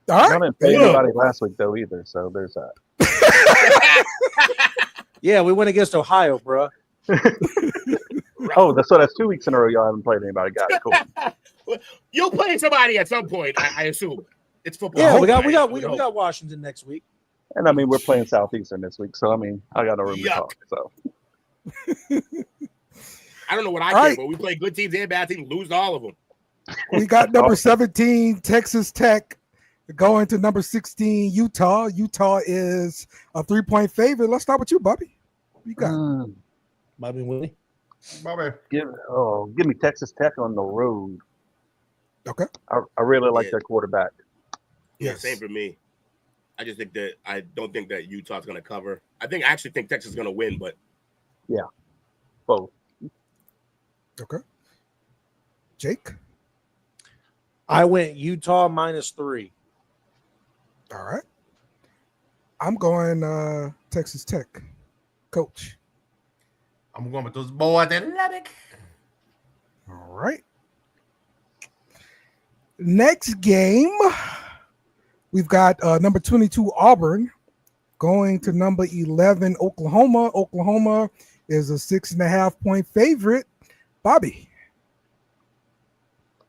All right. I didn't pay anybody last week though either, so there's that. Yeah, we went against Ohio, bro. Oh, that's 2 weeks in a row y'all haven't played anybody. Got it. Cool. You'll play somebody at some point, I assume. It's football. Yeah, we got Washington next week. And I mean, we're playing Southeastern this week, so I mean, I got no room to talk. So I don't know what I care, but we play good teams and bad teams, lose to all of them. We got number 17, Texas Tech, going to number 16, Utah. Utah is a 3-point favorite. Let's start with you, Bobby. What you got? Bobby Willie. Bobby. Give me Texas Tech on the road. Okay. I really like their quarterback. Yeah, same for me. I don't think that Utah's going to cover. I actually think Texas is going to win, but yeah, both. Okay. Jake? I went Utah -3. All right. I'm going Texas Tech. Coach. I'm going with those boys in Lubbock. All right. Next game, we've got number 22 Auburn going to number 11 Oklahoma. Oklahoma is a 6.5-point favorite. Bobby.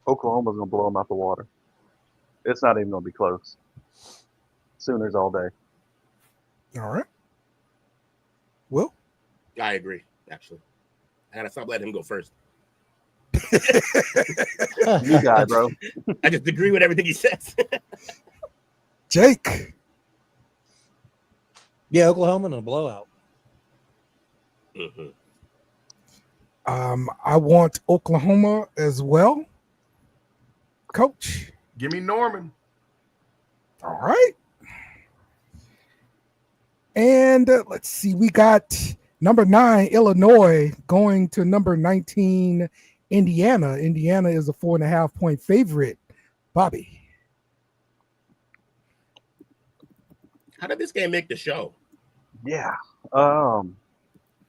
Oklahoma's going to blow them out the water. It's not even going to be close. Sooners all day. All right. Will? I agree, actually. I got to stop letting him go first. You guy, bro. I just agree with everything he says. Jake. Yeah, Oklahoma in a blowout. Mm-hmm. I want Oklahoma as well. Coach. Give me Norman. All right. And let's see. We got number 9 Illinois going to number 19 Indiana. Indiana is a 4.5-point favorite. Bobby. How did this game make the show? Yeah. I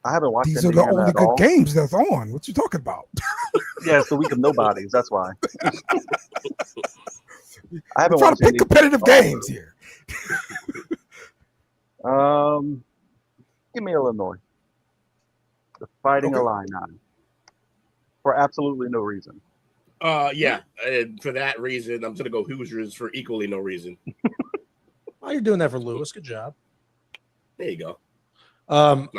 haven't watched These are the Indiana only at good all. games that's on. What you talking about? Yeah, it's the week of nobodies. That's why. I haven't We're trying watched to pick any competitive at all, games here. Give me Illinois. The Fighting Okay. Illini. For absolutely no reason. Yeah. And for that reason, I'm gonna go Hoosiers for equally no reason. Oh, you're doing that for Lewis. Good job. There you go. I've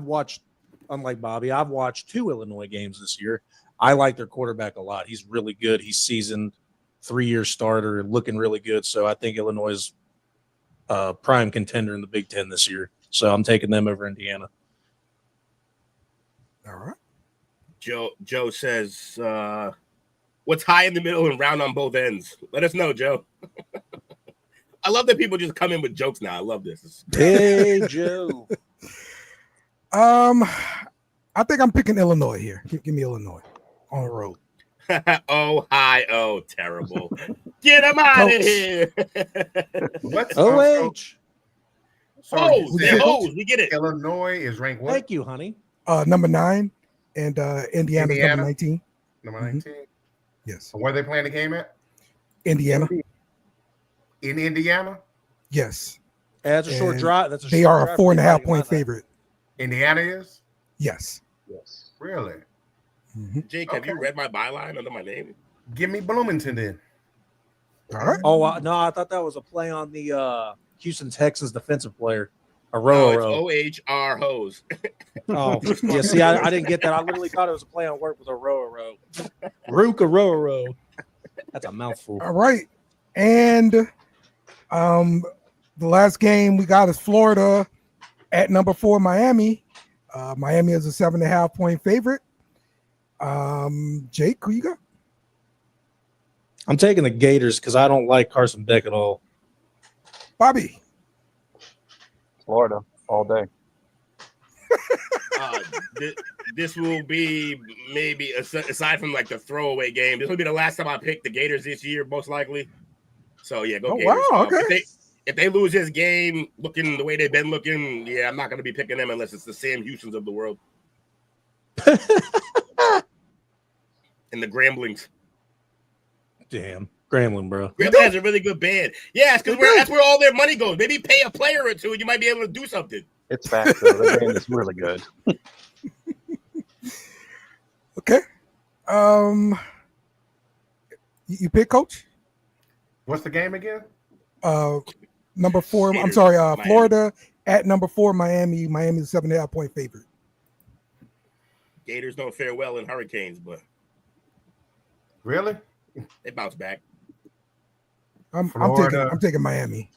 watched, unlike Bobby, I've watched 2 Illinois games this year. I like their quarterback a lot. He's really good. He's seasoned, 3-year starter, looking really good. So I think Illinois is prime contender in the Big Ten this year. So I'm taking them over Indiana. All right. Joe says, what's high in the middle and round on both ends? Let us know, Joe. I love that people just come in with jokes now. I love this. Hey, Joe. I think I'm picking Illinois here. Give me Illinois on the road. Ohio, terrible. Get him out of here. What's OH. They're hoes. We get it. Illinois is ranked what? Thank you, honey. Number 9, and Indiana's Indiana? number 19. Number 19. Yes. Where are they playing the game at? Indiana. In Indiana? Yes. That's a short And drive. That's They short are a drive. 4.5-point favorite. Indiana is? Yes. Yes. Really? Jake, have you read my byline under my name? Give me Bloomington then. All right. Oh, no, I thought that was a play on the Houston Texans defensive player. No, Arroyo. it's OHR hose. Oh, yeah. See, I didn't get that. I literally thought it was a play on word with Arroyo. Ruka. That's a mouthful. All right. And the last game we got is Florida at number 4, Miami. Miami is a 7.5-point favorite. Jake, who you got? I'm taking the Gators because I don't like Carson Beck at all. Bobby. Florida all day. This will be maybe aside from like the throwaway game. This will be the last time I pick the Gators this year, most likely. So yeah, go Gators. Wow, okay. If they lose this game, looking the way they've been looking, yeah, I'm not going to be picking them unless it's the Sam Houstons of the world and the Gramblings. Damn, Grambling, bro. Grambling has a really good band. Yeah, it's because that's where all their money goes. Maybe pay a player or two, and you might be able to do something. It's fast though. The game is really good. Okay. You pick, Coach? What's the game again? Number 4. Gators, I'm sorry. Miami. Florida at number 4, Miami. Miami is a 7.5-point favorite. Gators don't fare well in hurricanes, but Really? they bounce back. I'm Florida. taking Miami.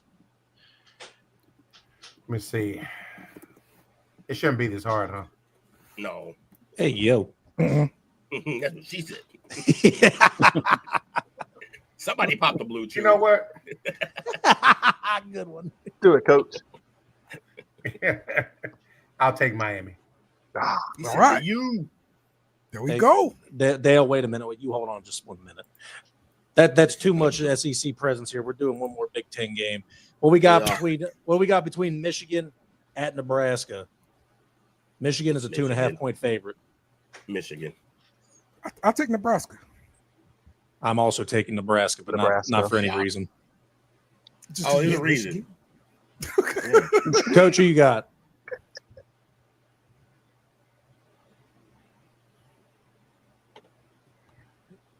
Let me see. It shouldn't be this hard, huh? No. Hey, yo. Mm-mm. That's what she said. Somebody popped the blue chew. You know what? Good one. Do it, Coach. I'll take Miami. He All said, right. You. There we Hey, go. Dale, wait a minute. You hold on just 1 minute. That's too much SEC presence here. We're doing one more Big Ten game. What we got between Michigan at Nebraska? Michigan is a 2.5-point favorite. Michigan. I'll take Nebraska. I'm also taking Nebraska, but Nebraska. not for any reason. Just Oh, to there's a get reason. Michigan. Coach, who you got?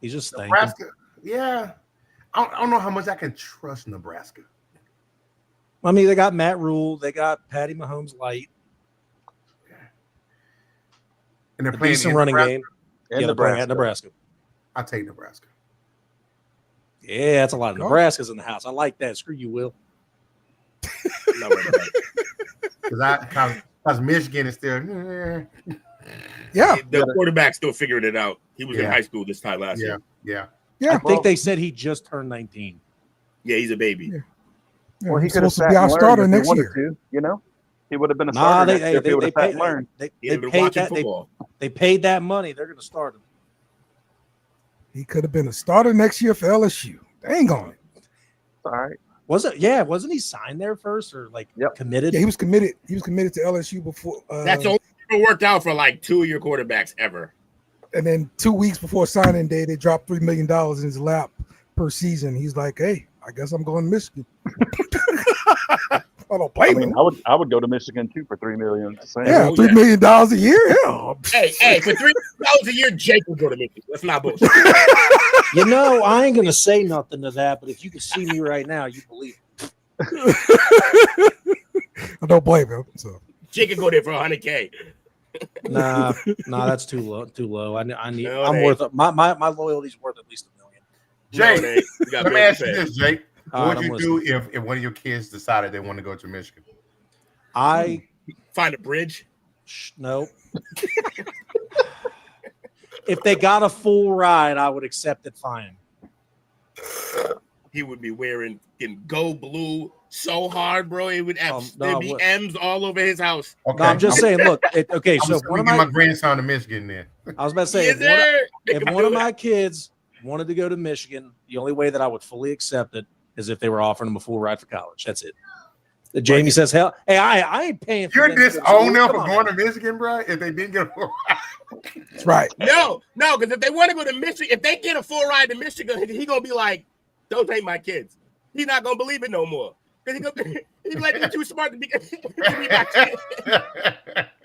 He's just thinking. Nebraska. Yeah. I don't know how much I can trust Nebraska. I mean, they got Matt Rule. They got Patty Mahomes light. And they're A playing decent in running Nebraska. game. And Yeah, they're playing at Nebraska. I'll take Nebraska. Yeah, that's a lot of Go. Nebraska's in the house. I like that. Screw you, Will. No, wait, Because Michigan is still. Yeah. the quarterback still figured it out. He was in Yeah. high school this time last year. Yeah. Yeah. I think they said he just turned 19. Yeah, he's a baby. Yeah. Yeah, Well, he he's could have supposed to be our starter if he next wanted year. to, you know? He would have been a Nah, starter they next year if he would have sat paid, and learned. they He'd have been paid watching that. football. They paid that money. They're going to start him. He could have been a starter next year for LSU. Dang on it. All right. Was it? Yeah, wasn't he signed there first or like committed? Yeah, he was committed. He was committed to LSU before. That's only ever worked out for like 2 of your quarterbacks ever. And then 2 weeks before signing day, they dropped $3 million in his lap per season. He's like, "Hey, I guess I'm going to Michigan." I don't blame him. I would go to Michigan too for $3 million. Yeah, $3 million a year. Yeah. Hey, for $3 million a year, Jake will go to Michigan. Let's not bullshit. You know, I ain't going to say nothing to that, but if you could see me right now, you believe it. I don't blame him. So Jake can go there for $100K. Nah, that's too low. Too low. I need. No, I'm it worth my loyalty's worth at least $1 million. Jake, No, you got let me bills ask to you pay. this, Jake. All What right, would you do if one of your kids decided they want to go to Michigan? I Find a bridge. no. If they got a full ride, I would accept it fine. He would be wearing in go blue so hard, bro. It would No, there'd be what- M's all over his house. Okay. No, I'm just saying. Look, okay. I'm So just one gonna of get my my, grandson to Michigan then. I was about to say, Yes, sir. if one of my kids wanted to go to Michigan, the only way that I would fully accept it is if they were offering them a full ride for college. That's it. Jamie says, "Hell, hey, I ain't paying for You're them to go to disown school. them Come for on, going man." to Michigan, bro. If they didn't get a full ride. that's right. No, because if they want to go to Michigan, if they get a full ride to Michigan, he gonna be like, "Don't take my kids." He's not gonna believe it no more. Because he's like, "You're too smart to be my kid."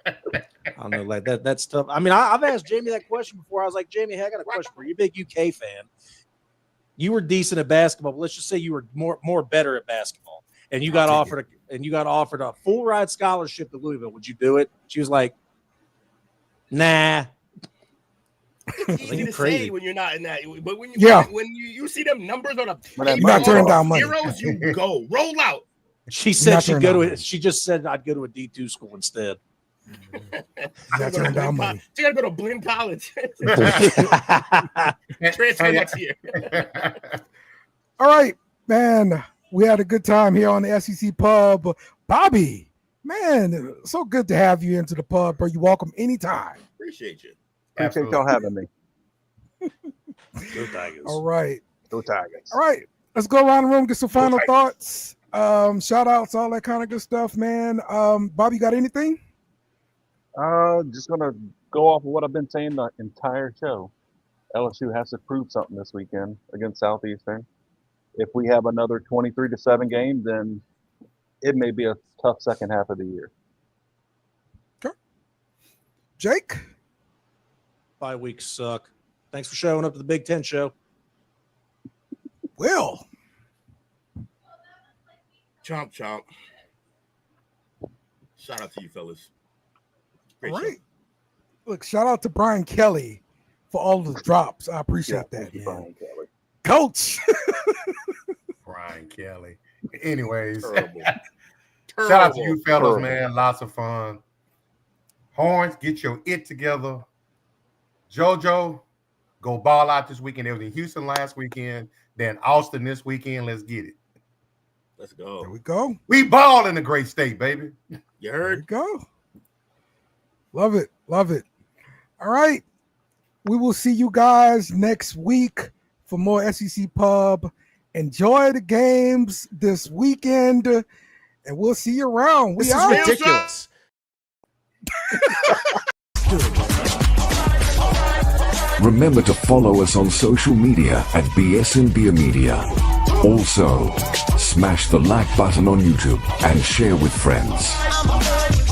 I don't know, like that. That's tough. I mean, I've asked Jamie that question before. I was like, Jamie, hey, I got a question for you. You're a big UK fan. You were decent at basketball, but let's just say you were more better at basketball, and you got offered a full ride scholarship to Louisville. Would you do it? She was like, nah. It's easy to say when you're not in that, but when you see them numbers on a paper, You're not turning down money. zeros, you go roll out. She said Not she'd turning go to down it. money. She just said I'd go to a D2 school instead. Not turning down money. She gotta go to Blinn College. Transfer next year. All right, man. We had a good time here on the SEC Pub. Bobby, man, so good to have you into the pub, bro. You're welcome anytime. Appreciate you. Appreciate y'all having me. Go Tigers. All right. Go Tigers. All right. Let's go around the room, get some final thoughts. Shout outs, all that kind of good stuff, man. Bobby, got anything? Just gonna go off of what I've been saying the entire show. LSU has to prove something this weekend against Southeastern. If we have another 23-7 game, then it may be a tough second half of the year. Okay. Jake? Bye weeks suck. Thanks for showing up to the Big Ten show. Will? Chomp, chomp. Shout out to you, fellas. Great All show. right. Look, shout out to Brian Kelly for all the drops. I appreciate that, Thank you, man. Brian Kelly. Coach. Brian Kelly. Anyways, Terrible. shout out to Terrible. you fellas, man. Lots of fun. Horns, get your it together. JoJo, go ball out this weekend. It was in Houston last weekend, then Austin this weekend. Let's get it. Let's go. There we go. We ball in the great state, baby. You There we heard? go. Love it. Love it. All right. We will see you guys next week for more SEC Pub. Enjoy the games this weekend, and we'll see you around. We This is out. ridiculous. Remember to follow us on social media at BS and Beer Media. Also, smash the like button on YouTube and share with friends.